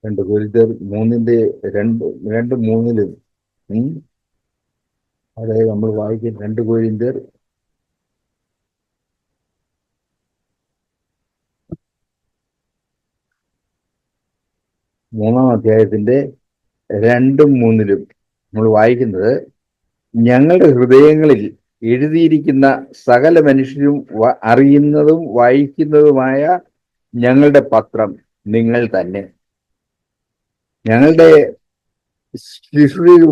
രണ്ട് കൊരിന്ത്യർ 3-ന്റെ രണ്ട് മൂന്നിലും ഉം, അതായത് നമ്മൾ വായിക്കും 2 കൊരിന്ത്യർ 3-ാം അധ്യായത്തിന്റെ 2-3 നമ്മൾ വായിക്കുന്നത്, ഞങ്ങളുടെ ഹൃദയങ്ങളിൽ എഴുതിയിരിക്കുന്ന സകല മനുഷ്യരും അറിയുന്നതും വായിക്കുന്നതുമായ ഞങ്ങളുടെ പത്രം നിങ്ങൾ തന്നെ. ഞങ്ങളുടെ ശിശുവിൽ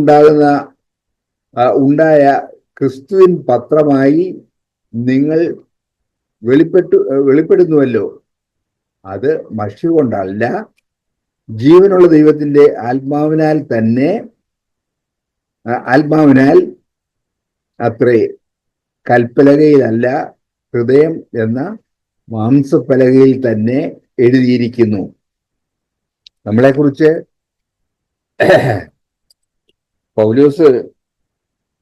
ഉണ്ടായ ക്രിസ്തുവിൻ പത്രമായി നിങ്ങൾ വെളിപ്പെടുന്നുവല്ലോ. അത് മഷി കൊണ്ടല്ല, ജീവനുള്ള ദൈവത്തിന്റെ ആത്മാവിനാൽ അത്രേ. കൽപ്പലകയിലല്ല, ഹൃദയം എന്ന മാംസപ്പലകയിൽ തന്നെ എഴുതിയിരിക്കുന്നു. നമ്മളെക്കുറിച്ച് പൗലോസ്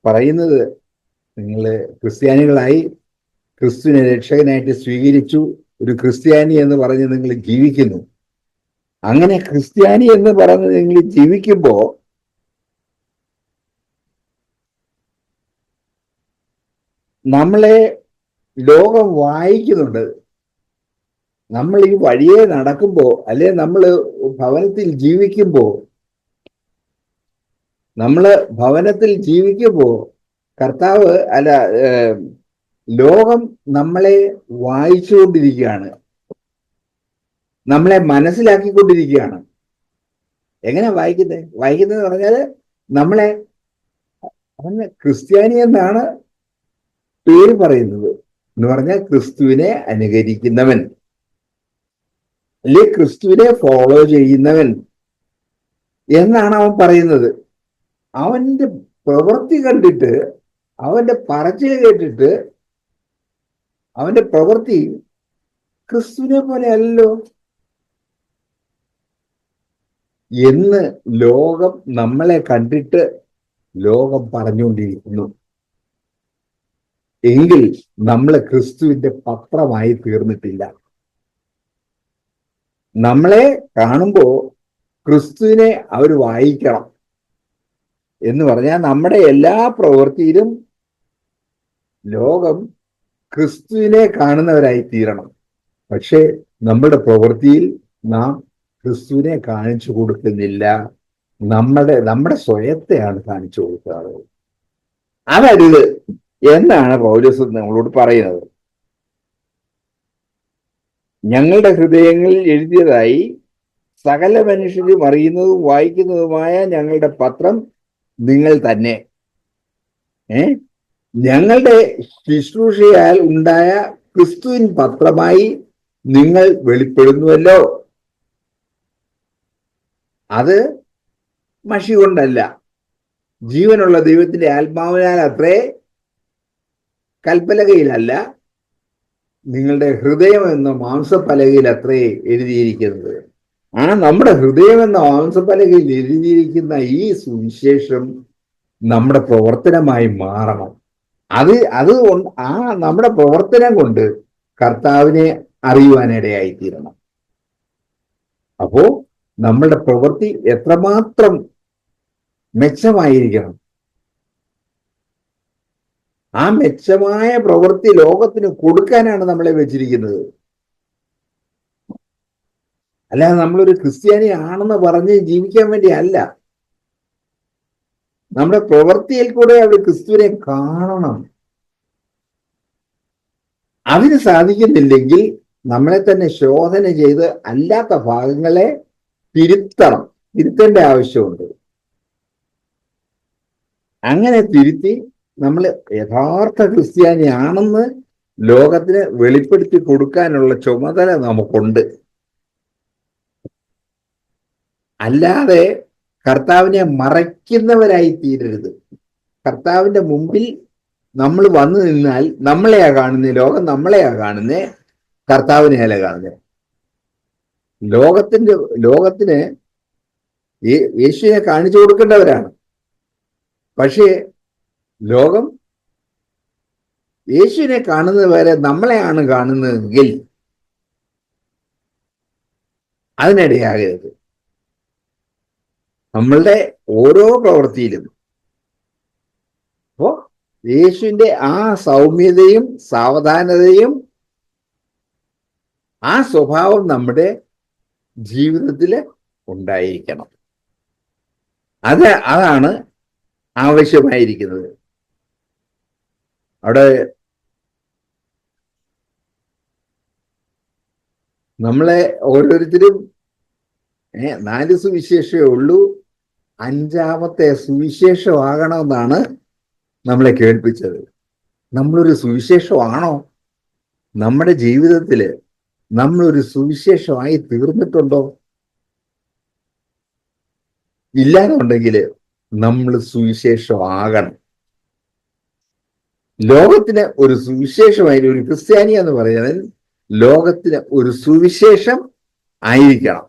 പറയുന്നത്, നിങ്ങൾ ക്രിസ്ത്യാനികളായി, ക്രിസ്തുവിനെ രക്ഷകനായിട്ട് സ്വീകരിച്ചു, ഒരു ക്രിസ്ത്യാനി എന്ന് പറഞ്ഞ് നിങ്ങൾ ജീവിക്കുന്നു. അങ്ങനെ ക്രിസ്ത്യാനി എന്ന് പറഞ്ഞ് നിങ്ങൾ ജീവിക്കുമ്പോ നമ്മളെ ലോകം വായിക്കുന്നുണ്ട്. നമ്മൾ ഈ വഴിയെ നടക്കുമ്പോ, അല്ലെ നമ്മൾ ഭവനത്തിൽ ജീവിക്കുമ്പോ കർത്താവ് ലോകം നമ്മളെ വായിച്ചുകൊണ്ടിരിക്കുകയാണ്, നമ്മളെ മനസ്സിലാക്കിക്കൊണ്ടിരിക്കുകയാണ്. എങ്ങനെ വായിക്കുന്നത് പറഞ്ഞാൽ, നമ്മളെ ക്രിസ്ത്യാനി എന്നാണ് പേര് പറയുന്നത് എന്ന് പറഞ്ഞാൽ ക്രിസ്തുവിനെ അനുകരിക്കുന്നവൻ, അല്ലെ ക്രിസ്തുവിനെ ഫോളോ ചെയ്യുന്നവൻ എന്നാണ് അവൻ പറയുന്നത്. അവന്റെ പ്രവൃത്തി കണ്ടിട്ട്, അവന്റെ പറച്ചിൽ കേട്ടിട്ട്, അവന്റെ പ്രവൃത്തി ക്രിസ്തുവിനെ പോലെ അല്ലല്ലോ എന്ന് ലോകം നമ്മളെ കണ്ടിട്ട് ലോകം പറഞ്ഞുകൊണ്ടിരിക്കുന്നു. എങ്കിൽ നമ്മൾ ക്രിസ്തുവിന്റെ പത്രമായി തീർന്നിട്ടില്ല. നമ്മളെ കാണുമ്പോ ക്രിസ്തുവിനെ അവർ വായിക്കണം എന്ന് പറഞ്ഞാൽ നമ്മുടെ എല്ലാ പ്രവൃത്തിയിലും ലോകം ക്രിസ്തുവിനെ കാണുന്നവരായി തീരണം. പക്ഷെ നമ്മുടെ പ്രവൃത്തിയിൽ നാം ക്രിസ്തുവിനെ കാണിച്ചു കൊടുക്കുന്നില്ല, നമ്മുടെ സ്വയത്തെയാണ് കാണിച്ചു കൊടുക്കുന്നത്. അതരുത് എന്നാണ് പൗലോസ് നമ്മളോട് പറയുന്നത്. ഞങ്ങളുടെ ഹൃദയങ്ങളിൽ എഴുതിയതായി സകല മനുഷ്യരും അറിയുന്നതും വായിക്കുന്നതുമായ ഞങ്ങളുടെ പത്രം നിങ്ങൾ തന്നെ. ഞങ്ങളുടെ ശുശ്രൂഷയാൽ ഉണ്ടായ ക്രിസ്തുവിൻ പത്രമായി നിങ്ങൾ വെളിപ്പെടുന്നുവല്ലോ. അത് മഷി കൊണ്ടല്ല, ജീവനുള്ള ദൈവത്തിന്റെ ആത്മാവിനാൽ അത്രേ. കൽപ്പലകയിലല്ല, നിങ്ങളുടെ ഹൃദയം എന്ന മാംസപ്പലകയിൽ അത്രേ എഴുതിയിരിക്കുന്നത്. നമ്മുടെ ഹൃദയം എന്ന മാംസപ്പലകയിൽ എഴുതിയിരിക്കുന്ന ഈ സുവിശേഷം നമ്മുടെ പ്രവർത്തനമായി മാറണം. അത് നമ്മുടെ പ്രവർത്തനം കൊണ്ട് കർത്താവിനെ അറിയുവാനിടയായിത്തീരണം. അപ്പോ നമ്മളുടെ പ്രവൃത്തി എത്രമാത്രം മെച്ചമായിരിക്കണം. ആ മെച്ചമായ പ്രവൃത്തി ലോകത്തിന് കൊടുക്കാനാണ് നമ്മളെ വെച്ചിരിക്കുന്നത്. അല്ലാതെ നമ്മളൊരു ക്രിസ്ത്യാനി ആണെന്ന് പറഞ്ഞ് ജീവിക്കാൻ വേണ്ടി അല്ല. നമ്മുടെ പ്രവൃത്തിയിൽ കൂടെ അവർ ക്രിസ്തുവിനെ കാണണം. അതിന് സാധിക്കുന്നില്ലെങ്കിൽ നമ്മളെ തന്നെ ശോധന ചെയ്ത് അല്ലാത്ത ഭാഗങ്ങളെ തിരുത്തേണ്ട ആവശ്യമുണ്ട്. അങ്ങനെ തിരുത്തി നമ്മൾ യഥാർത്ഥ ക്രിസ്ത്യാനി ആണെന്ന് ലോകത്തിന് വെളിപ്പെടുത്തി കൊടുക്കാനുള്ള ചുമതല നമുക്കുണ്ട്. അല്ലാതെ കർത്താവിനെ മറയ്ക്കുന്നവരായി തീരരുത്. കർത്താവിന്റെ മുമ്പിൽ നമ്മൾ വന്നു നിന്നാൽ നമ്മളെയാ കാണുന്നേ, ലോകം നമ്മളെയാ കാണുന്നേ, കർത്താവിനെയല്ല കാണുന്നേ. ലോകത്തിന് യേശുവിനെ കാണിച്ചു കൊടുക്കേണ്ടവരാണ്. പക്ഷേ ലോകം യേശുവിനെ കാണുന്നത് വരെ നമ്മളെയാണ് കാണുന്നതെങ്കിൽ അതിനിടയാകരുത്. നമ്മളുടെ ഓരോ പ്രവൃത്തിയിലും. അപ്പോ യേശുവിന്റെ ആ സൗമ്യതയും സാവധാനതയും ആ സ്വഭാവം നമ്മുടെ ജീവിതത്തിൽ ഉണ്ടായിരിക്കണം. അതാണ് ആവശ്യമായിരിക്കുന്നത്. അവിടെ നമ്മളെ ഓരോരുത്തരും 4 സുവിശേഷമേ ഉള്ളൂ, 5ാമത്തെ സുവിശേഷമാകണമെന്നാണ് നമ്മളെ കേൾപ്പിച്ചത്. നമ്മളൊരു സുവിശേഷമാണോ? നമ്മുടെ ജീവിതത്തില് നമ്മളൊരു സുവിശേഷമായി തീർന്നിട്ടുണ്ടോ? ഇല്ലാന്നുണ്ടെങ്കിൽ നമ്മൾ സുവിശേഷമാകണം. ലോകത്തിന് ഒരു സുവിശേഷമായി, ഒരു ക്രിസ്ത്യാനി എന്ന് പറയുന്നത് ലോകത്തിന് ഒരു സുവിശേഷം ആയിരിക്കണം.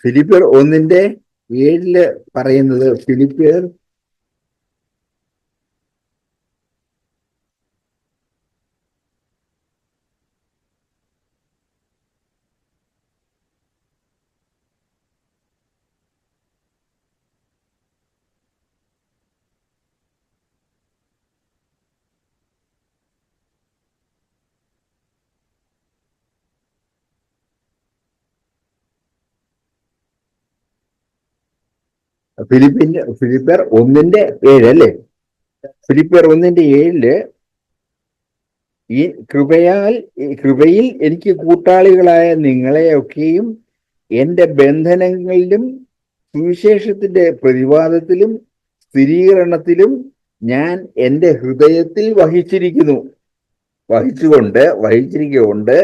ഫിലിപ്പിയർ 1:7 പറയുന്നത്, ഫിലിപ്പിയർ ഫിലിപ്പിയർ 1:7 അല്ലേ? ഫിലിപ്പിയർ 1:7 ഈ കൃപയിൽ എനിക്ക് കൂട്ടാളികളായ നിങ്ങളെയൊക്കെയും എൻ്റെ ബന്ധനങ്ങളിലും സുവിശേഷത്തിന്റെ പ്രതിവാദത്തിലും സ്ഥിരീകരണത്തിലും ഞാൻ എൻ്റെ ഹൃദയത്തിൽ വഹിച്ചിരിക്കൊണ്ട്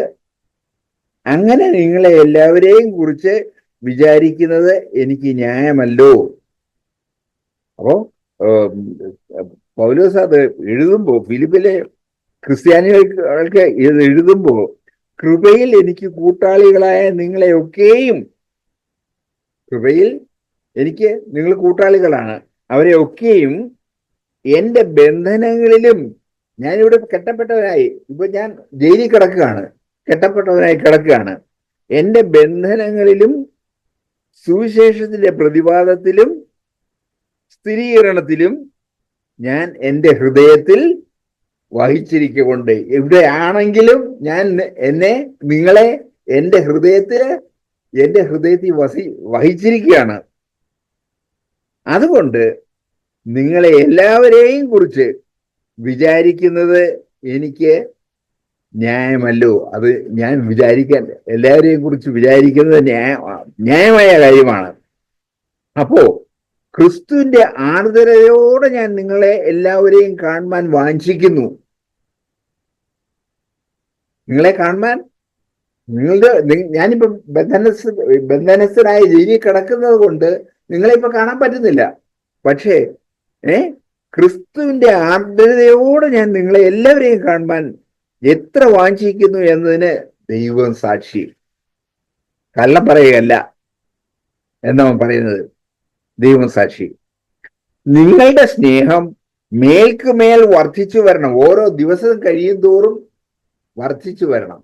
അങ്ങനെ നിങ്ങളെ എല്ലാവരെയും കുറിച്ച് വിചാരിക്കുന്നത് എനിക്ക് ന്യായമല്ലോ. അപ്പോ പൗലോസ് അത് എഴുതുമ്പോ, ഫിലിപ്പിലെ ക്രിസ്ത്യാനികൾക്ക് ഇത് എഴുതുമ്പോ, കൃപയിൽ എനിക്ക് കൂട്ടാളികളായ നിങ്ങളെയൊക്കെയും, കൃപയിൽ എനിക്ക് നിങ്ങൾ കൂട്ടാളികളാണ്, അവരെ ഒക്കെയും എൻ്റെ ബന്ധനങ്ങളിലും, ഞാനിവിടെ കെട്ടപ്പെട്ടവനായി, ഇപ്പൊ ഞാൻ ജയിലിൽ കിടക്കുകയാണ്, എൻ്റെ ബന്ധനങ്ങളിലും സുവിശേഷത്തിന്റെ പ്രതിവാദത്തിലും സ്ഥിരീകരണത്തിലും ഞാൻ എൻ്റെ ഹൃദയത്തിൽ വഹിച്ചിരിക്കൊണ്ട്, എവിടെയാണെങ്കിലും ഞാൻ നിങ്ങളെ എൻ്റെ ഹൃദയത്തിൽ വഹിച്ചിരിക്കുകയാണ്. അതുകൊണ്ട് നിങ്ങളെ എല്ലാവരെയും കുറിച്ച് വിചാരിക്കുന്നത് എനിക്ക് ന്യായമല്ലോ. അത് ഞാൻ എല്ലാവരെയും കുറിച്ച് വിചാരിക്കുന്നത് ന്യായമായ കാര്യമാണ്. അപ്പോ ക്രിസ്തുവിന്റെ ആർദ്രതയോടെ ഞാൻ നിങ്ങളെ എല്ലാവരെയും കാണുവാൻ വാഞ്ചിക്കുന്നു. നിങ്ങളെ കാണുവാൻ, ഞാനിപ്പോ ബന്ധനസ്ഥനായി ജയിലിൽ കിടക്കുന്നത് കൊണ്ട് നിങ്ങളെ ഇപ്പൊ കാണാൻ പറ്റുന്നില്ല. പക്ഷേ ക്രിസ്തുവിന്റെ ആർദ്രതയോടെ ഞാൻ നിങ്ങളെ എല്ലാവരെയും കാണുവാൻ എത്ര വാഞ്ചിക്കുന്നു എന്നതിന് ദൈവം സാക്ഷി. കള്ളം പറയുകയല്ല എന്നവൻ പറയുന്നത്, ദൈവം സാക്ഷി. നിങ്ങളുടെ സ്നേഹം മേൽക്കുമേൽ വർദ്ധിച്ചു വരണം. ഓരോ ദിവസം കഴിയും തോറും വർദ്ധിച്ചു വരണം.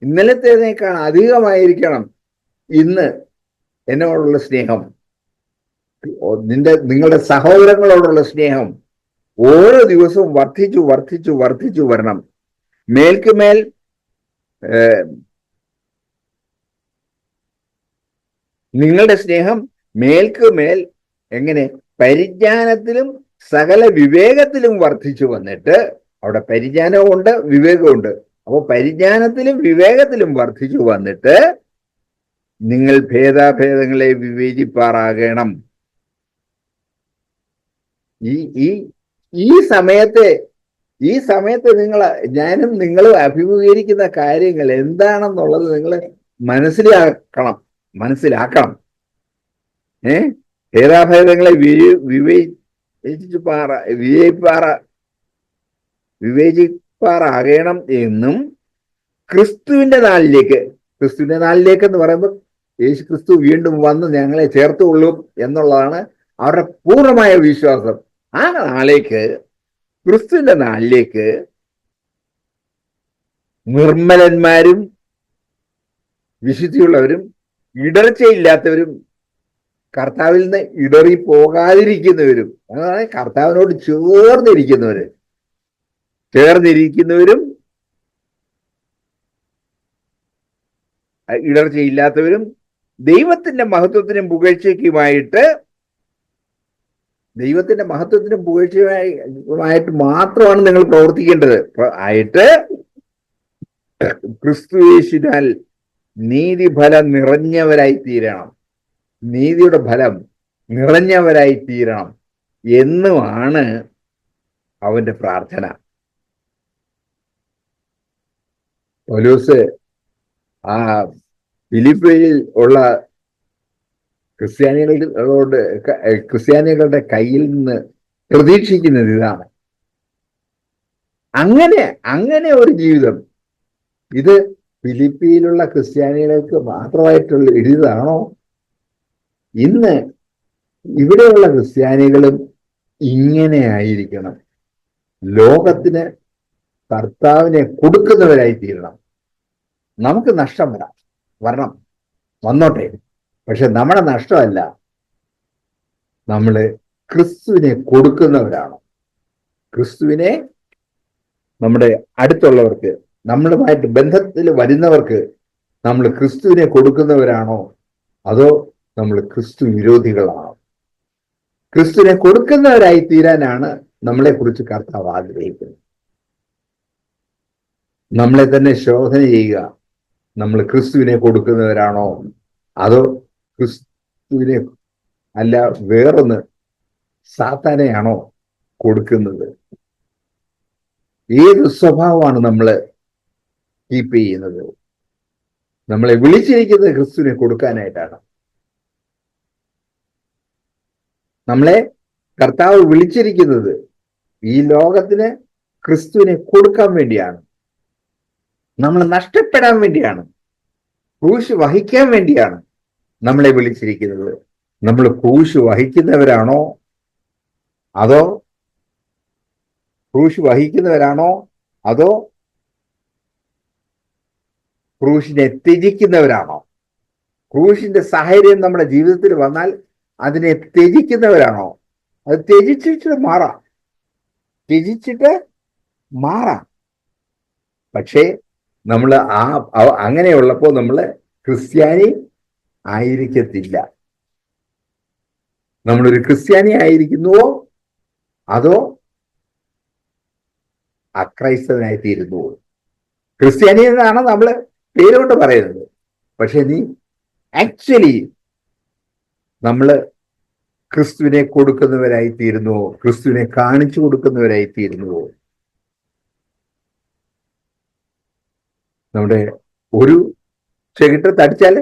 ഇന്നലത്തേതിനേക്കാൾ അധികമായിരിക്കണം ഇന്ന് എന്നോടുള്ള സ്നേഹം. നിങ്ങളുടെ സഹോദരങ്ങളോടുള്ള സ്നേഹം ഓരോ ദിവസവും വർദ്ധിച്ചു വരണം. മേൽക്കുമേൽ നിങ്ങളുടെ സ്നേഹം മേൽക്കുമേൽ എങ്ങനെ? പരിജ്ഞാനത്തിലും സകല വിവേകത്തിലും വർദ്ധിച്ചു വന്നിട്ട്, അവിടെ പരിജ്ഞാനമുണ്ട്, വിവേകമുണ്ട്. അപ്പോൾ പരിജ്ഞാനത്തിലും വിവേകത്തിലും വർദ്ധിച്ചു വന്നിട്ട് നിങ്ങൾ ഭേദാഭേദങ്ങളെ വിവേചിപ്പാറാകണം. ഈ സമയത്ത് ഞാനും നിങ്ങളും അഭിമുഖീകരിക്കുന്ന കാര്യങ്ങൾ എന്താണെന്നുള്ളത് നിങ്ങൾ മനസ്സിലാക്കണം. ഭേദാഭേദങ്ങളെ വിവേചിപ്പാറാകണം. ജീവിപ്പാറാകണം എന്നും ക്രിസ്തുവിന്റെ നാളിലേക്ക് എന്ന് പറയുമ്പോൾ യേശു ക്രിസ്തു വീണ്ടും വന്ന് ഞങ്ങളെ ചേർത്തുകൊള്ളും എന്നുള്ളതാണ് അവരുടെ പൂർണ്ണമായ വിശ്വാസം. ആ നാളിലേക്ക്, ക്രിസ്തുവിന്റെ നാളിലേക്ക് നിർമ്മലന്മാരും വിശുദ്ധിയുള്ളവരും ഇടർച്ചയില്ലാത്തവരും കർത്താവിൽ നിന്ന് ഇടറി പോകാതിരിക്കുന്നവരും, അതാണ് കർത്താവിനോട് ചേർന്നിരിക്കുന്നവരും ഇടർച്ചയില്ലാത്തവരും ദൈവത്തിന്റെ മഹത്വത്തിനും പുകഴ്ചയ്ക്കുമായിട്ട് മാത്രമാണ് നിങ്ങൾ പ്രവർത്തിക്കേണ്ടത് ആയിട്ട് ക്രിസ്തുയേശുവിനാൽ നീതിഫലം നിറഞ്ഞവരായി തീരണം, നീതിയുടെ ഫലം നിറഞ്ഞവരായി തീരണം എന്നുമാണ് അവന്റെ പ്രാർത്ഥന. പൗലോസ് ആ ഫിലിപ്പിയിൽ ഉള്ള ക്രിസ്ത്യാനികളുടെ കയ്യിൽ നിന്ന് പ്രതീക്ഷിക്കുന്നത് ഇതാണ്. അങ്ങനെ ഒരു ജീവിതം, ഇത് ഫിലിപ്പിയിലുള്ള ക്രിസ്ത്യാനികൾക്ക് മാത്രമായിട്ടുള്ള എഴുതാണോ? ഇന്ന് ഇവിടെയുള്ള ക്രിസ്ത്യാനികളും ഇങ്ങനെ ആയിരിക്കണം. ലോകത്തിന് കർത്താവിനെ കൊടുക്കുന്നവരായി തീരണം. നമുക്ക് നഷ്ടം വന്നോട്ടെ, പക്ഷെ നമ്മുടെ നഷ്ടമല്ല. നമ്മൾ ക്രിസ്തുവിനെ കൊടുക്കുന്നവരാണ്. ക്രിസ്തുവിനെ നമ്മുടെ അടുത്തുള്ളവർക്ക്, നമ്മളുമായിട്ട് ബന്ധത്തിൽ വരുന്നവർക്ക് നമ്മൾ ക്രിസ്തുവിനെ കൊടുക്കുന്നവരാണോ, അതോ നമ്മൾ ക്രിസ്തു വിരോധികളാണോ? ക്രിസ്തുവിനെ കൊടുക്കുന്നവരായി തീരാനാണ് നമ്മളെ കുറിച്ച് കർത്താവ് ആഗ്രഹിക്കുന്നത്. നമ്മളെ തന്നെ ശോധന ചെയ്യുക. നമ്മൾ ക്രിസ്തുവിനെ കൊടുക്കുന്നവരാണോ, അതോ ക്രിസ്തുവിനെ അല്ല വേറൊന്ന് സാത്താനെയാണോ കൊടുക്കുന്നത്? ഏത് സ്വഭാവമാണ് നമ്മൾ കീപ്പ് ചെയ്യുന്നത്? നമ്മളെ വിളിച്ചിരിക്കുന്നത് ക്രിസ്തുവിനെ കൊടുക്കാനായിട്ടാണ്. നമ്മളെ കർത്താവ് വിളിച്ചിരിക്കുന്നത് ഈ ലോകത്തിന് ക്രിസ്തുവിനെ കൊടുക്കാൻ വേണ്ടിയാണ്. നമ്മൾ നഷ്ടപ്പെടാൻ വേണ്ടിയാണ്, ക്രൂശ് വഹിക്കാൻ വേണ്ടിയാണ് നമ്മളെ വിളിച്ചിരിക്കുന്നത്. നമ്മൾ ക്രൂശ് വഹിക്കുന്നവരാണോ, അതോ ക്രൂശിനെ ത്യജിക്കുന്നവരാണോ? ക്രൂശിന്റെ സാഹചര്യം നമ്മുടെ ജീവിതത്തിൽ വന്നാൽ അതിനെ ത്യജിക്കുന്നവരാണോ? അത് ത്യജിച്ചിട്ട് മാറാം. പക്ഷേ നമ്മൾ അങ്ങനെയുള്ളപ്പോൾ നമ്മൾ ക്രിസ്ത്യാനി ആയിരിക്കത്തില്ല. നമ്മളൊരു ക്രിസ്ത്യാനി ആയിരിക്കുന്നുവോ, അതോ അക്രൈസ്തവനായി തീരുന്നുവോ? ക്രിസ്ത്യാനി എന്നാണ് നമ്മൾ പേരുകൊണ്ട് പറയുന്നത്. പക്ഷെ ആക്ച്വലി നമ്മൾ ക്രിസ്തുവിനെ കൊടുക്കുന്നവരായി തീരുന്നുവോ? ക്രിസ്തുവിനെ കാണിച്ചു കൊടുക്കുന്നവരായി തീരുന്നുവോ? നമ്മുടെ ഒരു ചെകിട്ട് തടിച്ചാൽ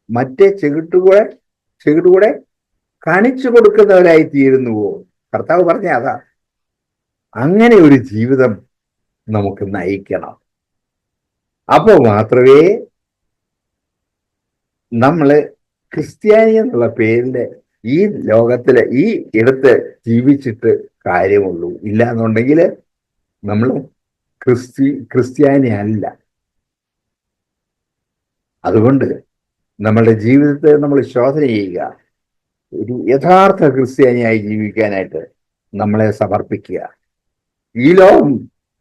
മറ്റേ ചെകിട്ടുകൂടെ കാണിച്ചു കൊടുക്കുന്നവരായി തീരുന്നുവോ? കർത്താവ് പറഞ്ഞ അതാ. അങ്ങനെ ഒരു ജീവിതം നമുക്ക് നയിക്കണം. അപ്പോൾ മാത്രമേ നമ്മള് ക്രിസ്ത്യാനി എന്നുള്ള പേരില് ഈ ലോകത്തില് ഈ ഇടത്ത് ജീവിച്ചിട്ട് കാര്യമുള്ളൂ. ഇല്ല എന്നുണ്ടെങ്കിൽ നമ്മൾ ക്രിസ്ത്യാനി അല്ല. അതുകൊണ്ട് നമ്മളുടെ ജീവിതത്തെ നമ്മൾ ശോധന ചെയ്യുക. ഒരു യഥാർത്ഥ ക്രിസ്ത്യാനിയായി ജീവിക്കാനായിട്ട് നമ്മളെ സമർപ്പിക്കുക. ഈ ലോകം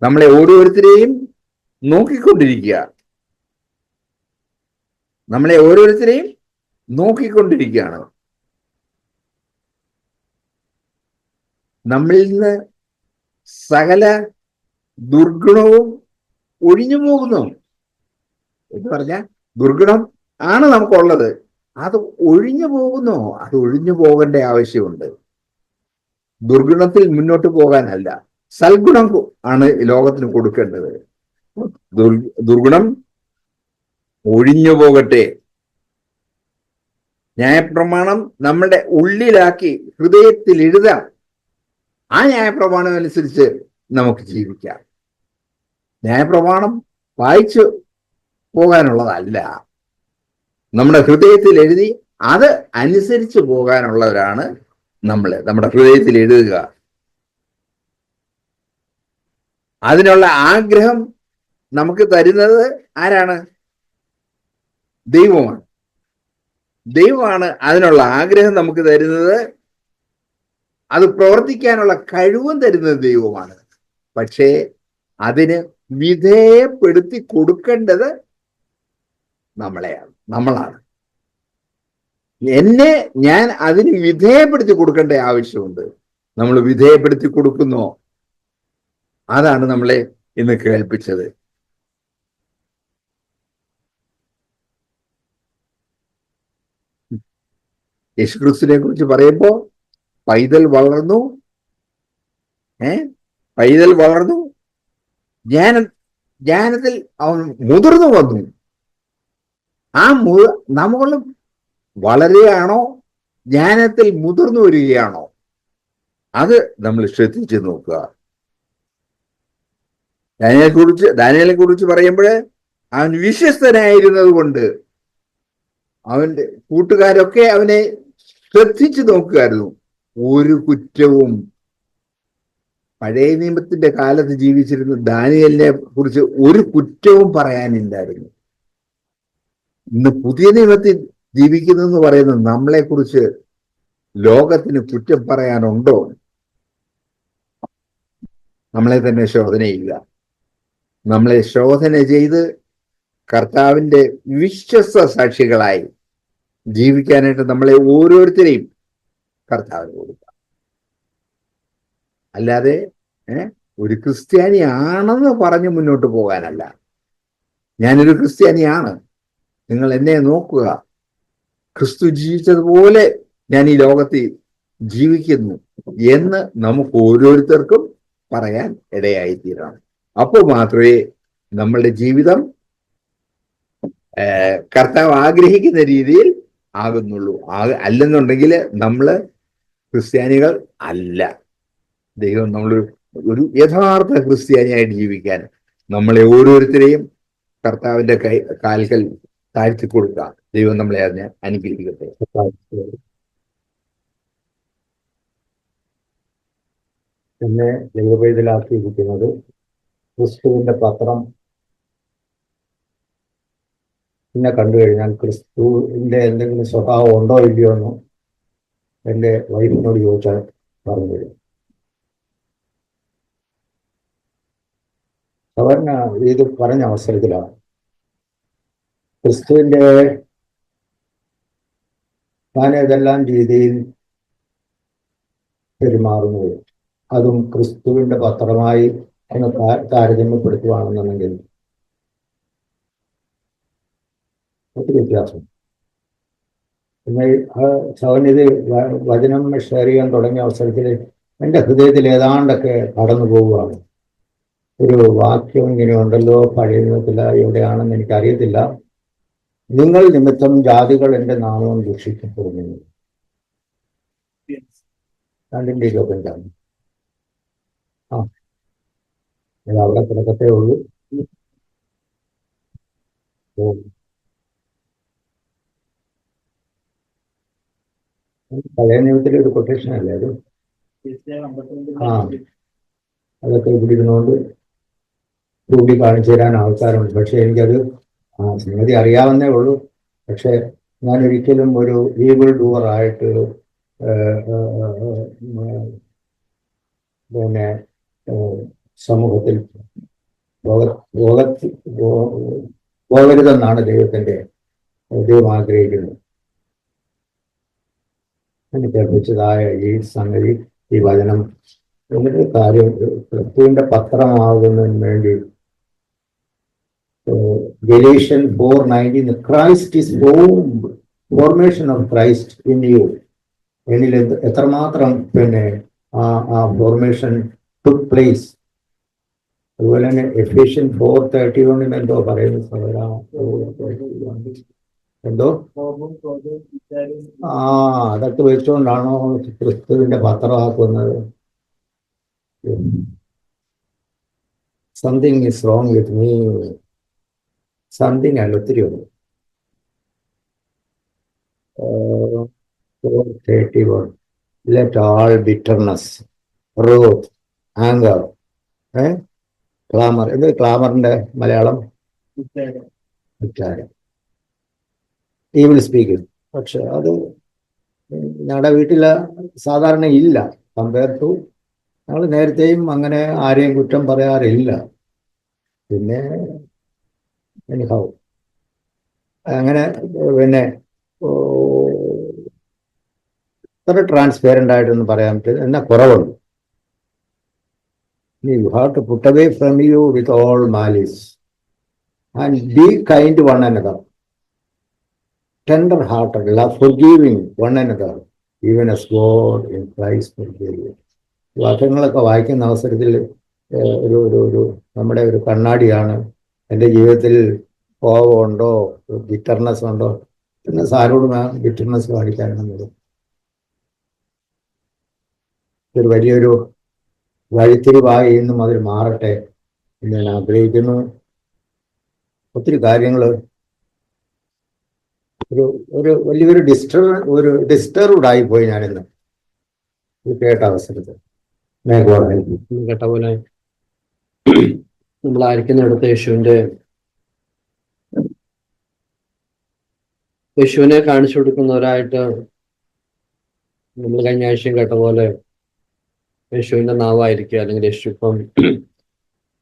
നമ്മളെ ഓരോരുത്തരെയും നോക്കിക്കൊണ്ടിരിക്കുകയാണ്. നമ്മളിൽ നിന്ന് സകല ദുർഗുണവും ഒഴിഞ്ഞു പോകുന്നു എന്ന് പറഞ്ഞാൽ, ദുർഗുണം ആണ് നമുക്കുള്ളത്, അത് ഒഴിഞ്ഞു പോകുന്നു. അത് ഒഴിഞ്ഞു പോകേണ്ട ആവശ്യമുണ്ട്. ദുർഗുണത്തിൽ മുന്നോട്ട് പോകാനല്ല, സൽഗുണം ആണ് ലോകത്തിന് കൊടുക്കേണ്ടത്. ദുർഗുണം ഒഴിഞ്ഞു പോകട്ടെ. ന്യായപ്രമാണം നമ്മുടെ ഉള്ളിലാക്കി ഹൃദയത്തിൽ എഴുതാം. ആ ന്യായപ്രമാണം അനുസരിച്ച് നമുക്ക് ജീവിക്കാം. ന്യായപ്രമാണം വായിച്ചു പോകാനുള്ളതല്ല, നമ്മുടെ ഹൃദയത്തിൽ എഴുതി അത് അനുസരിച്ച് പോകാനുള്ളവരാണ് നമ്മുടെ ഹൃദയത്തിൽ എഴുതുക. അതിനുള്ള ആഗ്രഹം നമുക്ക് തരുന്നത് ആരാണ്? ദൈവമാണ്. ദൈവമാണ് അതിനുള്ള ആഗ്രഹം നമുക്ക് തരുന്നത്. അത് പ്രവർത്തിക്കാനുള്ള കഴിവും തരുന്നത് ദൈവമാണ്. പക്ഷേ അതിന് വിധേയപ്പെടുത്തി കൊടുക്കേണ്ടത് നമ്മളാണ്. ഞാൻ അതിന് വിധേയപ്പെടുത്തി കൊടുക്കേണ്ട ആവശ്യമുണ്ട്. നമ്മൾ വിധേയപ്പെടുത്തി കൊടുക്കുന്നോ? അതാണ് നമ്മളെ ഇന്ന് കേൾപ്പിച്ചത്. യേശുക്രിസ്തുവിനെ കുറിച്ച് പറയുമ്പോ പൈതൽ വളർന്നു, പൈതൽ വളർന്നു, ജ്ഞാനത്തിൽ അവൻ മുതിർന്നു വന്നു. നമ്മൾ വളരുകയാണോ, ജ്ഞാനത്തിൽ മുതിർന്നു വരികയാണോ? അത് നമ്മൾ ശ്രദ്ധിച്ചു നോക്കുക. ദാനിയേലിനെ കുറിച്ച് പറയുമ്പോൾ അവൻ വിശ്വസ്തനായിരുന്നത് കൊണ്ട് അവന്റെ കൂട്ടുകാരൊക്കെ അവനെ ശ്രദ്ധിച്ചു നോക്കുമായിരുന്നു. ഒരു കുറ്റവും പഴയ നിയമത്തിന്റെ കാലത്ത് ജീവിച്ചിരുന്ന ദാനിയേലിനെ കുറിച്ച് ഒരു കുറ്റവും പറയാനില്ലായിരുന്നു. ഇന്ന് പുതിയ നിയമത്തിൽ ജീവിക്കുന്നെന്ന് പറയുന്ന നമ്മളെ കുറിച്ച് ലോകത്തിന് കുറ്റം പറയാനുണ്ടോ? നമ്മളെ തന്നെ ശോധന ചെയ്യുക. നമ്മളെ ശോധന ചെയ്ത് കർത്താവിന്റെ വിശ്വസ്ത സാക്ഷികളായി ജീവിക്കാനായിട്ട് നമ്മളെ ഓരോരുത്തരെയും കർത്താവിന് കൊടുക്കുക. അല്ലാതെ ഒരു ക്രിസ്ത്യാനിയാണെന്ന് പറഞ്ഞ് മുന്നോട്ട് പോകാനല്ല. ഞാനൊരു ക്രിസ്ത്യാനിയാണ്, നിങ്ങൾ എന്നെ നോക്കുക, ക്രിസ്തു ജീവിച്ചതുപോലെ ഞാൻ ഈ ലോകത്തിൽ ജീവിക്കുന്നു എന്ന് നമുക്ക് ഓരോരുത്തർക്കും പറയാൻ ഇടയായിത്തീരണം. അപ്പോൾ മാത്രമേ നമ്മളുടെ ജീവിതം കർത്താവ് ആഗ്രഹിക്കുന്ന രീതിയിൽ ആകുന്നുള്ളൂ. അല്ലെന്നുണ്ടെങ്കിൽ നമ്മൾ ക്രിസ്ത്യാനികൾ അല്ല. ദൈവം ഒരു യഥാർത്ഥ ക്രിസ്ത്യാനിയായിട്ട് ജീവിക്കാൻ നമ്മളെ ഓരോരുത്തരെയും കർത്താവിന്റെ കാൽക്കൽ താഴ്ത്തി കൊടുക്കുക. ദൈവം നമ്മളെ അതിനെ അനുഗ്രഹിക്കട്ടെ. എന്നെ ദൈവപൈതലാക്കിയിരിക്കുന്നത് ക്രിസ്തുവിന്റെ പത്രം എന്നെ കണ്ടു കഴിഞ്ഞാൽ ക്രിസ്തുവിന്റെ എന്തെങ്കിലും സ്വഭാവം ഉണ്ടോ ഇല്ലയോ എന്ന് എൻ്റെ വൈഫിനോട് ചോദിച്ചാൽ പറഞ്ഞു തരും. അവന് ഇത് പറഞ്ഞ അവസരത്തിലാണ് ക്രിസ്തുവിന്റെ ഞാൻ ഏതെല്ലാം രീതിയിൽ പെരുമാറുന്നത്, അതും ക്രിസ്തുവിന്റെ പത്രമായി ഒന്ന് താരതമ്യപ്പെടുത്തുകയാണെന്നുണ്ടെങ്കിൽ ഒത്തിരി വ്യത്യാസം. പിന്നെ സൗന്യത വചനം ഷെയർ ചെയ്യാൻ തുടങ്ങിയ അവസരത്തിൽ എൻ്റെ ഹൃദയത്തിൽ ഏതാണ്ടൊക്കെ കടന്നു പോവുകയാണ്. ഒരു വാക്യം ഇങ്ങനെ ഉണ്ടല്ലോ, പഴയ നിയമത്തിൽ എവിടെയാണെന്ന് എനിക്കറിയത്തില്ല. നിങ്ങൾ നിമിത്തം ജാതികൾ എൻ്റെ നാമം ദൂഷിക്കപ്പെടുന്നു. 2:25. അവിടെ കിടക്കത്തേ ഉള്ളൂ. പഴയ നിയമത്തിലെ ഒരു കൊട്ടേഷൻ അല്ലേ അത്? അതൊക്കെ ഇവിടെ ഇരുന്നുകൊണ്ട് കൂടി കാണിച്ചു തരാൻ ആൾക്കാരുണ്ട്. പക്ഷെ എനിക്കത് സംഗതി അറിയാവുന്നേ ഉള്ളൂ. പക്ഷെ ഞാൻ ഒരിക്കലും ഒരു ഈവിൾ ഡൂവർ ആയിട്ട് പിന്നെ സമൂഹത്തിൽ പോകരുതെന്നാണ് ദൈവം ആഗ്രഹിക്കുന്നത്. എനിക്ക് ലഭിച്ചതായ ഈ സംഗതി, ഈ വചനം എന്നിട്ട് കാര്യം ക്രിസ്തുവിന്റെ പത്രമാകുന്നതിന് വേണ്ടി Galatians 4:19 Christ is formed, formation of Christ in you. എന്നിൽ എത്രമാത്രം പിന്നെ ആ ഫോർമേഷൻ took place. അതുപോലെ തന്നെ Ephesians 4:31 എന്തോ പറയുന്നു എന്തോ അതൊക്കെ വെച്ചുകൊണ്ടാണോ ക്രിസ്തുവിന്റെ പത്രമാക്കുന്നത്? Something is wrong with me. Something അല്ല, ഒത്തിരി ഉണ്ട്. 4:31. Let all bitterness, wrath, anger, clamour. ഇത് ക്ലാമറിന്റെ മലയാളം വിചാരം, ഈവിൾ സ്പീക്കിംഗ്. പക്ഷെ അത് ഞങ്ങളുടെ വീട്ടില് സാധാരണ ഇല്ല. കമ്പയർ ടു ഞങ്ങൾ നേരത്തെയും അങ്ങനെ ആരെയും കുറ്റം പറയാറില്ല. പിന്നെ എനിക്കാവും അങ്ങനെ പിന്നെ അത്ര ട്രാൻസ്പെറൻ്റ് ആയിട്ടൊന്നും പറയാൻ പറ്റില്ല. എന്നാ കുറവുണ്ട്. You have to put away from you with all malice and be kind to one another, tender hearted, love, forgiving one another, even as God in Christ forgave you. വാക്യങ്ങളൊക്കെ വായിക്കുന്ന അവസരത്തിൽ ഒരു ഒരു ഒരു നമ്മുടെ ഒരു കണ്ണാടിയാണ്. എൻ്റെ ജീവിതത്തിൽ കോപമുണ്ടോ, ബിറ്റർനെസ് ഉണ്ടോ, പിന്നെ ആരോടും ബിറ്റർനെസ് കാണിക്കാനെന്നത് ഒരു വലിയൊരു വഴിത്തിരിവായി എന്നും അതിൽ മാറട്ടെ എന്ന് ഞാൻ ആഗ്രഹിക്കുന്നു. ഒത്തിരി കാര്യങ്ങൾ ഒരു വലിയൊരു ഡിസ്റ്റർബ്ഡ് ആയിപ്പോയി ഞാനിന്ന് കേട്ട അവസരത്തിൽ. കേട്ട പോലെ നമ്മളായിരിക്കുന്നിടത്ത് യേശുവിനെ കാണിച്ചു കൊടുക്കുന്നവരായിട്ട് നമ്മൾ കഴിഞ്ഞ ആഴ്ചയും കേട്ട പോലെ യേശുവിന്റെ നാവായിരിക്കുക, അല്ലെങ്കിൽ യേശു ഇപ്പം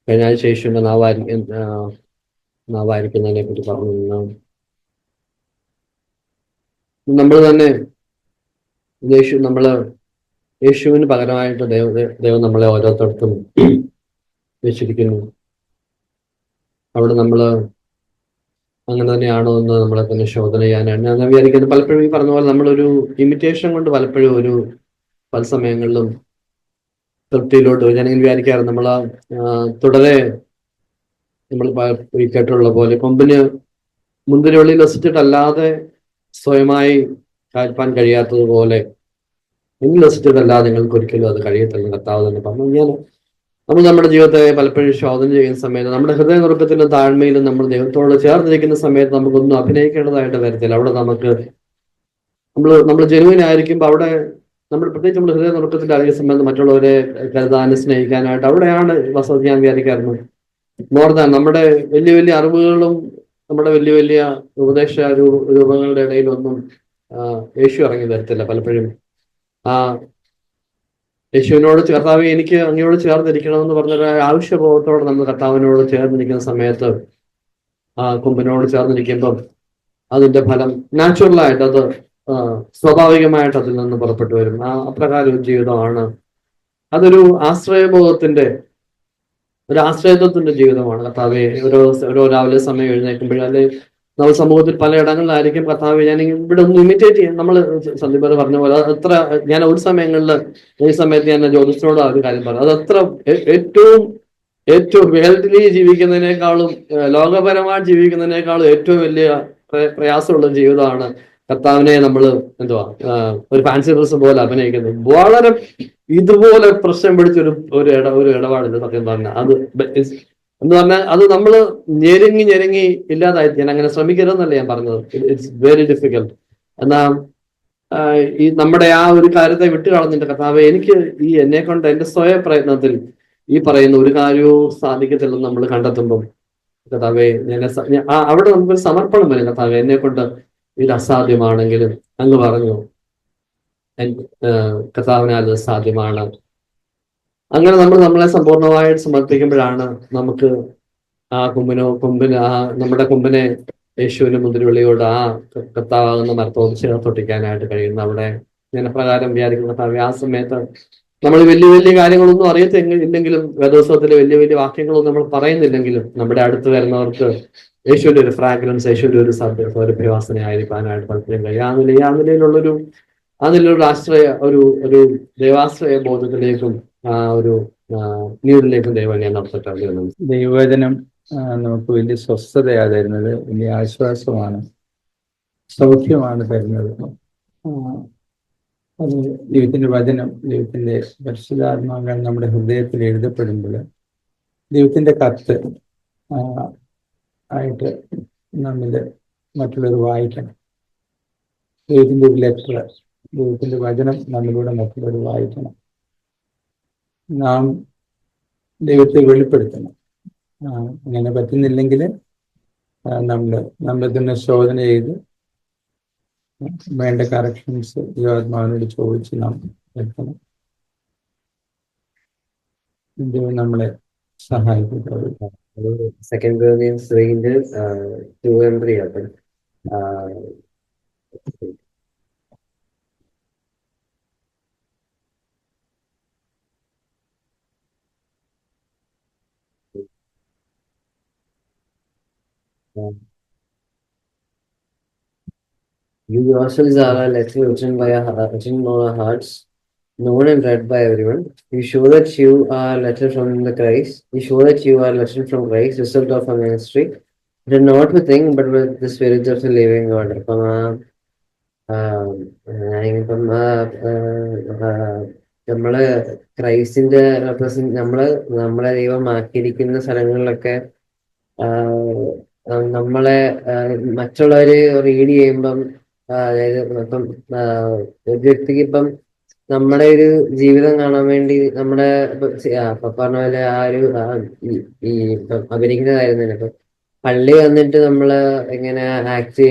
കഴിഞ്ഞ ആഴ്ച യേശുവിന്റെ നാവായിരിക്കുന്നതിനെ പറ്റി പറഞ്ഞു. നമ്മൾ തന്നെ യേശുവിന് പകരമായിട്ട് ദൈവം നമ്മളെ ഓരോരുത്തർക്കും വെച്ചിരിക്കുന്നു. അവിടെ നമ്മൾ അങ്ങനെ തന്നെയാണോ എന്ന് നമ്മളെ തന്നെ ശോധന ചെയ്യാനാണ് ഞാൻ വിചാരിക്കുന്നത്. പലപ്പോഴും ഈ പറഞ്ഞ പോലെ നമ്മളൊരു ഇമിറ്റേഷൻ കൊണ്ട് പലപ്പോഴും പല സമയങ്ങളിലും തൃപ്തിയിലോട്ട് ഞാനിങ്ങനെ വിചാരിക്കാറ്. നമ്മൾ തുടരെ നമ്മൾ ഈ കേട്ടുള്ള പോലെ കൊമ്പിന് മുന്തിരിവള്ളിയിൽ വസിച്ചിട്ടല്ലാതെ സ്വയമായി കാൽപ്പാൻ കഴിയാത്തതുപോലെ വസിച്ചിട്ടല്ലാതെ നിങ്ങൾക്ക് ഒരിക്കലും അത് കഴിയത്തില്ല കർത്താവ് തന്നെ പറഞ്ഞു. നമ്മൾ നമ്മുടെ ജീവിതത്തെ പലപ്പോഴും ശോധന ചെയ്യുന്ന സമയത്ത് നമ്മുടെ ഹൃദയ നുറുക്കത്തിലും താഴ്മയിലും നമ്മൾ ദൈവത്തോട് ചേർന്നിരിക്കുന്ന സമയത്ത് നമുക്കൊന്നും അഭിനയിക്കേണ്ടതായിട്ട് വരത്തില്ല. അവിടെ നമ്മൾ ജനുവിൻ ആയിരിക്കുമ്പോൾ അവിടെ നമ്മൾ പ്രത്യേകിച്ച് നമ്മുടെ ഹൃദയ നുറുക്കത്തിന്റെ അധിക സമയത്ത് മറ്റുള്ളവരെ കരുതാനും സ്നേഹിക്കാനായിട്ട് അവിടെയാണ് വസതി ഞാൻ വിചാരിക്കാറുണ്ട്. മോർ ദാൻ നമ്മുടെ വലിയ വലിയ അറിവുകളും നമ്മുടെ വലിയ വലിയ ഉപദേശ രൂപങ്ങളുടെ ഇടയിലൊന്നും യേശു ഇറങ്ങി വരത്തില്ല. പലപ്പോഴും യേശുവിനോട് കർത്താവ് എനിക്ക് അങ്ങയോട് ചേർന്നിരിക്കണമെന്ന് പറഞ്ഞൊരു ആവശ്യബോധത്തോടെ നമ്മൾ കർത്താവിനോട് ചേർന്നിരിക്കുന്ന സമയത്ത് കൊമ്പിനോട് ചേർന്നിരിക്കുമ്പം അതിന്റെ ഫലം നാച്ചുറലായിട്ട് അത് സ്വാഭാവികമായിട്ട് അതിൽ നിന്ന് പുറപ്പെട്ടു വരും. അപ്രകാരം ഒരു ജീവിതമാണ്. അതൊരു ആശ്രയത്വത്തിന്റെ ജീവിതമാണ്. കർത്താവെ ഓരോ രാവിലെ സമയം എഴുന്നേൽക്കുമ്പോഴും അല്ലെ നമ്മൾ സമൂഹത്തിൽ പലയിടങ്ങളിലായിരിക്കും കർത്താവെ ഞാൻ ഇവിടെ ഒന്ന് ഇമിറ്റേറ്റ് ചെയ്യാം. നമ്മൾ സന്ദീപ് പറഞ്ഞ പോലെ ഞാൻ ഒരു സമയങ്ങളിൽ ഈ സമയത്ത് ഞാൻ ജ്യോതിഷനോട് ഒരു കാര്യം പറഞ്ഞു. അതത്ര ഏറ്റവും വേൾഡിലി ജീവിക്കുന്നതിനേക്കാളും ലോകപരമായിട്ട് ജീവിക്കുന്നതിനേക്കാളും ഏറ്റവും വലിയ പ്രയാസമുള്ള ജീവിതമാണ് കർത്താവിനെ നമ്മൾ ഒരു ഫാൻസി ഡ്രസ് പോലെ അഭിനയിക്കുന്നത്. വളരെ ഇതുപോലെ പ്രശ്നം പിടിച്ചൊരു ഇടപാടില്ല സത്യം പറഞ്ഞാൽ. അത് എന്ന് പറഞ്ഞാൽ അത് നമ്മൾ ഞെരുങ്ങി ഇല്ലാതായി. ഞാൻ അങ്ങനെ ശ്രമിക്കരുതെന്നല്ല ഞാൻ പറഞ്ഞത്. It's very difficult. എന്നാ ഈ നമ്മുടെ ഒരു കാര്യത്തെ വിട്ടുകളഞ്ഞിട്ട് കർത്താവെ എനിക്ക് എന്നെ കൊണ്ട് എന്റെ സ്വയം പ്രയത്നത്തിൽ ഈ പറയുന്ന ഒരു കാര്യവും സാധിക്കത്തില്ലെന്ന് നമ്മൾ കണ്ടെത്തുമ്പം കർത്താവെ അവിടെ നമുക്കൊരു സമർപ്പണം വരും. കർത്താവെ എന്നെ കൊണ്ട് ഇത് അസാധ്യമാണെങ്കിലും അങ്ങ് പറഞ്ഞു കർത്താവിനാൽ അത് സാധ്യമാണ്. അങ്ങനെ നമ്മൾ നമ്മളെ സമ്പൂർണമായിട്ട് സമർപ്പിക്കുമ്പോഴാണ് നമുക്ക് നമ്മുടെ കൊമ്പിനെ യേശുവിന്റെ മുന്തിരിവള്ളിയോട് കർത്താവാകുന്ന മരത്തോട് ചേർത്തൊട്ടിക്കാനായിട്ട് കഴിയുന്നു. അവിടെ ഞാൻ പ്രകാരം വിചാരിക്കുന്ന കർത്താവ് ആ സമയത്ത് നമ്മൾ വലിയ വലിയ കാര്യങ്ങളൊന്നും അറിയത്തില്ലെങ്കിലും വേദോത്സവത്തിലെ വലിയ വലിയ വാക്യങ്ങളൊന്നും നമ്മൾ പറയുന്നില്ലെങ്കിലും നമ്മുടെ അടുത്ത് വരുന്നവർക്ക് യേശുവിന്റെ ഒരു ഫ്രാഗ്രൻസ്, യേശുവിന്റെ ഒരു സൗരഭ്യവാസനയായിരിക്കാനായിട്ട് പലപ്പോഴും കഴിയും. ആ നിലയിലുള്ള ഒരു ദൈവാശ്രയ ബോധത്തിലേക്കും ഒരു നീരിലേക്കും ദൈവം ഞാൻ നടത്തട്ടെ. ദൈവവചനം നമുക്ക് വലിയ സ്വസ്ഥതയാണ് തരുന്നത്, വലിയ ആശ്വാസമാണ്, സൗഖ്യമാണ് തരുന്നത്. അത് ദൈവത്തിന്റെ വചനം, ദൈവത്തിന്റെ പരിശുദ്ധാത്മാക്കൾ നമ്മുടെ ഹൃദയത്തിൽ എഴുതപ്പെടുമ്പോൾ ദൈവത്തിന്റെ കത്ത് ആയിട്ട് നമ്മൾ മറ്റുള്ളവർ വായിക്കണം. ദൈവത്തിന്റെ ഒരു ലെറ്റർ, ദൈവത്തിന്റെ വചനം നമ്മളിലൂടെ മറ്റുള്ളവർ വായിക്കണം. നാം ദൈവത്തെ വെളിപ്പെടുത്തണം. അങ്ങനെ പറ്റുന്നില്ലെങ്കിൽ നമ്മളെ തന്നെ ശോധന ചെയ്ത് വേണ്ട കറക്ഷൻസ് ദൈവാത്മാവിനോട് ചോദിച്ച് നാം എടുക്കണം. ദൈവം നമ്മളെ സഹായിക്കുന്നത്. 2 Corinthians 3 2 and 3 അപ്പം You yourselves are a letter written on our hearts, known and read by everyone. You show that you are a letter from the Christ. You show that you are a letter from Christ, result of a ministry. It not with thing, but with the spirit of the living God. അപ്പം നമ്മള് ക്രൈസ്റ്റിന്റെ നമ്മളെ ദൈവമാക്കിയിരിക്കുന്ന സ്ഥലങ്ങളിലൊക്കെ നമ്മളെ മറ്റുള്ളവര് read ചെയ്യുമ്പം, അതായത് ഇപ്പം ഒരു വ്യക്തിക്ക് ഇപ്പം നമ്മുടെ ഒരു ജീവിതം കാണാൻ വേണ്ടി നമ്മുടെ ഇപ്പൊ പറഞ്ഞ പോലെ ഈ അഭിനയിക്കുന്ന കാര്യം തന്നെ ഇപ്പൊ പള്ളി വന്നിട്ട് നമ്മള് എങ്ങനെ ആക്ട്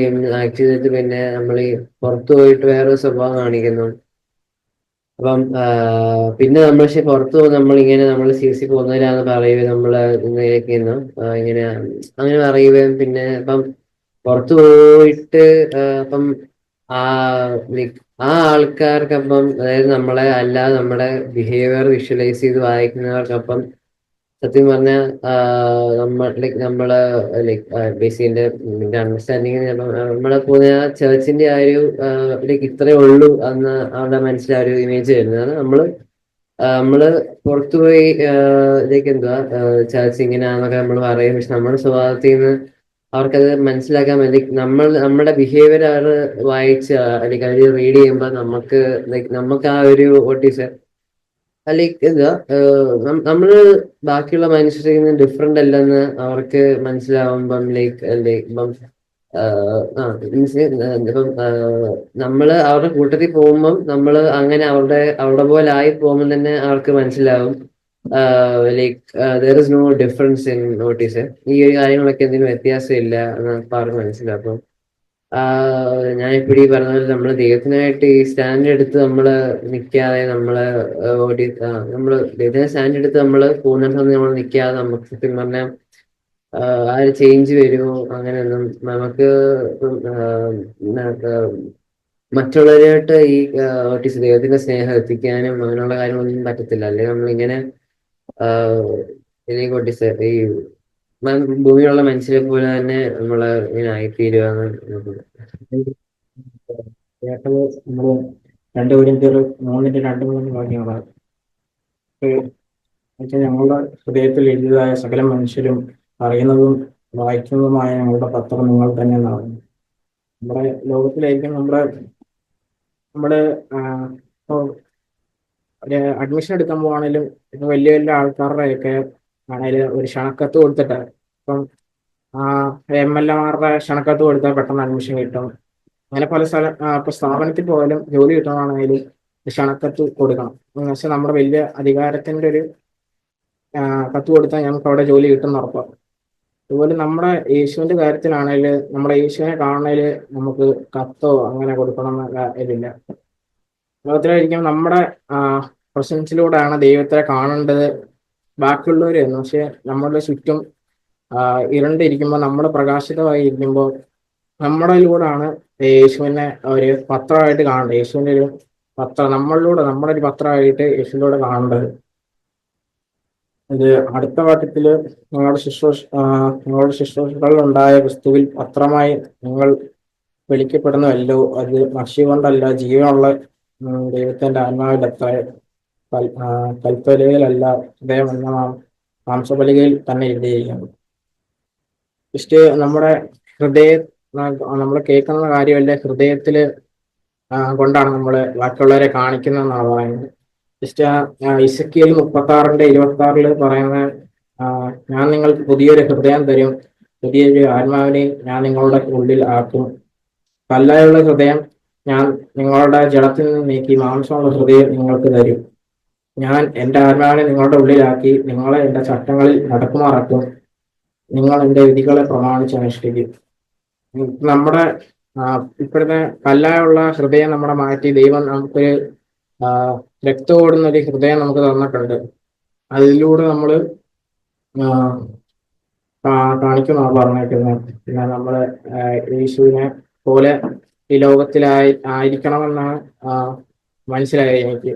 ചെയ്തിട്ട് പിന്നെ നമ്മൾ ഈ പുറത്തു പോയിട്ട് വേറൊരു സ്വഭാവം കാണിക്കുന്നു. അപ്പം പിന്നെ നമ്മൾ പക്ഷെ പുറത്തു പോകും, നമ്മളിങ്ങനെ നമ്മൾ CC പോകുന്നവരാന്ന് പറയുകയും നമ്മള് ഇങ്ങനെയൊക്കെയെന്നും ഇങ്ങനെ അങ്ങനെ പറയുകയും പിന്നെ ഇപ്പം പുറത്തു പോയിട്ട് അപ്പം ആ ആൾക്കാർക്കപ്പം, അതായത് നമ്മളെ അല്ലാതെ നമ്മുടെ ബിഹേവിയർ വിഷ്വലൈസ് ചെയ്ത് വായിക്കുന്നവർക്കപ്പം സത്യം പറഞ്ഞാൽ നമ്മള് ബേസിന്റെ അണ്ടർസ്റ്റാൻഡിങ് നമ്മളെ പോകുന്ന ചേർച്ചിന്റെ ആ ഒരു ഇത്രയേ ഉള്ളൂ എന്ന് അവരുടെ മനസ്സിൽ ആ ഒരു ഇമേജ് വരുന്നതാണ്. നമ്മള് പുറത്തുപോയി എന്തുവാ ചേർച്ച് ഇങ്ങനെയാന്നൊക്കെ നമ്മൾ പറയും, പക്ഷെ നമ്മുടെ സ്വഭാവത്തിൽ നിന്ന് അവർക്കത് മനസ്സിലാക്കാൻ വേണ്ടി നമ്മുടെ ബിഹേവിയർ അവർ വായിച്ച് അല്ലെങ്കിൽ അവർ റീഡ് ചെയ്യുമ്പോൾ നമുക്ക് ആ ഒരു വോട്ടീസ് എന്താ നമ്മള് ബാക്കിയുള്ള മനുഷ്യരിൽ നിന്ന് ഡിഫറെന്റ് അല്ലെന്ന് അവർക്ക് മനസ്സിലാവുമ്പം ഇപ്പം ഇപ്പം നമ്മള് അവരുടെ കൂട്ടത്തിൽ പോകുമ്പം നമ്മള് അങ്ങനെ അവരുടെ പോലെ ആയി പോകുമ്പോൾ തന്നെ അവർക്ക് മനസ്സിലാവും there is no difference in notice. ഈ ഒരു കാര്യങ്ങളൊക്കെ എന്തെങ്കിലും വ്യത്യാസം ഇല്ല എന്ന് അവർക്ക് മനസ്സിലാവും. അപ്പം ഞാനിപ്പോഴീ പറഞ്ഞ പോലെ നമ്മള് ദൈവത്തിനായിട്ട് ഈ സ്റ്റാൻഡ് എടുത്ത് നമ്മള് നിൽക്കാതെ നമ്മള് ദൈവത്തിന് സ്റ്റാൻഡ് എടുത്ത് നമ്മള് പോകുന്ന സമയത്ത് നമ്മൾ നിൽക്കാതെ നമുക്ക് സത്യം പറഞ്ഞാൽ ആ ഒരു ചേഞ്ച് വരുമോ അങ്ങനെയൊന്നും നമുക്ക് മറ്റുള്ളവരായിട്ട് ഈ ദൈവത്തിന്റെ സ്നേഹം എത്തിക്കാനും അങ്ങനെയുള്ള കാര്യങ്ങളൊന്നും പറ്റത്തില്ല. അല്ലെങ്കിൽ നമ്മളിങ്ങനെ ഈ ഭൂമിയിലുള്ള മനുഷ്യരെ പോലെ തന്നെ നമ്മള് ഇങ്ങനെ ആയിത്തീരുവാന്ന് കേട്ടത് നമ്മള് 2 Corinthians 3:2-3 വാക്യങ്ങളാണ്. ഞങ്ങളുടെ ഹൃദയത്തിൽ എഴുതിയതായ സകല മനുഷ്യരും അറിയുന്നതും വായിക്കുന്നതുമായ ഞങ്ങളുടെ പത്രം നിങ്ങൾ തന്നെ എന്നാണ്. നമ്മുടെ ലോകത്തിലായിരിക്കും നമ്മുടെ ഒരു അഡ്മിഷൻ എടുക്കാൻ പോവാണെങ്കിലും ഇപ്പൊ വലിയ വലിയ ആൾക്കാരുടെയൊക്കെ ആണെങ്കിലും ഒരു ക്ഷണക്കത്ത് കൊടുത്തിട്ട് ഇപ്പം MLA-മാരുടെ ക്ഷണക്കത്ത് കൊടുത്താൽ പെട്ടെന്ന് അഡ്മിഷൻ കിട്ടും. അങ്ങനെ പല ഇപ്പൊ സ്ഥാപനത്തിൽ പോയാലും ജോലി കിട്ടണമെന്നാണെങ്കിലും ക്ഷണക്കത്ത് കൊടുക്കണം. പക്ഷെ നമ്മുടെ വലിയ അധികാരത്തിന്റെ ഒരു കത്ത് കൊടുത്താൽ ഞങ്ങൾക്ക് അവിടെ ജോലി കിട്ടുന്ന ഉറപ്പാണ്. അതുപോലെ നമ്മുടെ യേശുവിന്റെ കാര്യത്തിലാണെങ്കിൽ നമ്മുടെ യേശുവിനെ കാണണേൽ നമുക്ക് കത്തോ അങ്ങനെ കൊടുക്കണം എന്ന ഇതില്ല. ലോകത്തിലായിരിക്കും നമ്മുടെ പ്രസൻസിലൂടെയാണ് ദൈവത്തെ കാണേണ്ടത് ബാക്കിയുള്ളവരെന്ന്. പക്ഷെ നമ്മളുടെ ചുറ്റും ഇരുണ്ടിരിക്കുമ്പോൾ നമ്മൾ പ്രകാശിതമായി ഇരിക്കുമ്പോൾ നമ്മളിലൂടെയാണ് യേശുവിനെ ഒരു പത്രമായിട്ട് കാണേണ്ടത്. യേശുവിന്റെ ഒരു പത്രം നമ്മുടെ ഒരു പത്രമായിട്ട് യേശുവിലൂടെ കാണേണ്ടത്. ഇത് അടുത്ത വാക്യത്തില് നിങ്ങളുടെ ശുശ്രൂഷകളിൽ ഉണ്ടായ ക്രിസ്തുവിൽ പത്രമായി നിങ്ങൾ വിളിക്കപ്പെടുന്നതല്ലോ, അത് മഷി കൊണ്ടല്ല ജീവനുള്ള ദൈവത്തിന്റെ ആത്മാവിലത്ര കൽപ്പലയിലല്ല ഹൃദയം എന്ന മാംസബലികയിൽ തന്നെ എഴുതിയിരിക്കുന്നു. ജസ്റ്റ് നമ്മുടെ നമ്മൾ കേൾക്കുന്ന കാര്യമല്ല, ഹൃദയത്തില് കൊണ്ടാണ് നമ്മൾ ബാക്കിയുള്ളവരെ കാണിക്കുന്നതെന്നാണ് പറയുന്നത്. ജസ്റ്റ് Ezekiel 36:26 പറയുന്ന ഞാൻ നിങ്ങൾക്ക് പുതിയൊരു ഹൃദയം തരും, പുതിയൊരു ആത്മാവിനെ ഞാൻ നിങ്ങളുടെ ഉള്ളിൽ ആക്കും. കല്ലായുള്ള ഹൃദയം ഞാൻ നിങ്ങളുടെ ജഡത്തിൽ നിന്ന് നീക്കി മാംസമുള്ള ഹൃദയം നിങ്ങൾക്ക് തരും. ഞാൻ എൻ്റെ ആത്മാവിനെ നിങ്ങളുടെ ഉള്ളിലാക്കി നിങ്ങളെ എൻ്റെ ചട്ടങ്ങളിൽ നടക്കുമാറാക്കും. നിങ്ങൾ എൻ്റെ വിധികളെ പ്രമാണിച്ച് അനുഷ്ഠിക്കും. നമ്മുടെ ഇപ്പോഴത്തെ കല്ലായുള്ള ഹൃദയം നമ്മുടെ മാറ്റി ദൈവം നമുക്കൊരു രക്തം ഓടുന്ന ഒരു ഹൃദയം നമുക്ക് തന്നിട്ടുണ്ട്. അതിലൂടെ നമ്മൾ കാണിക്കുന്നതാണ് പറഞ്ഞേക്കുന്നത്. പിന്നെ നമ്മൾ യേശുവിനെ പോലെ ഈ ലോകത്തിലായിരിക്കണമെന്നാണ് മനസ്സിലായത് എനിക്ക്.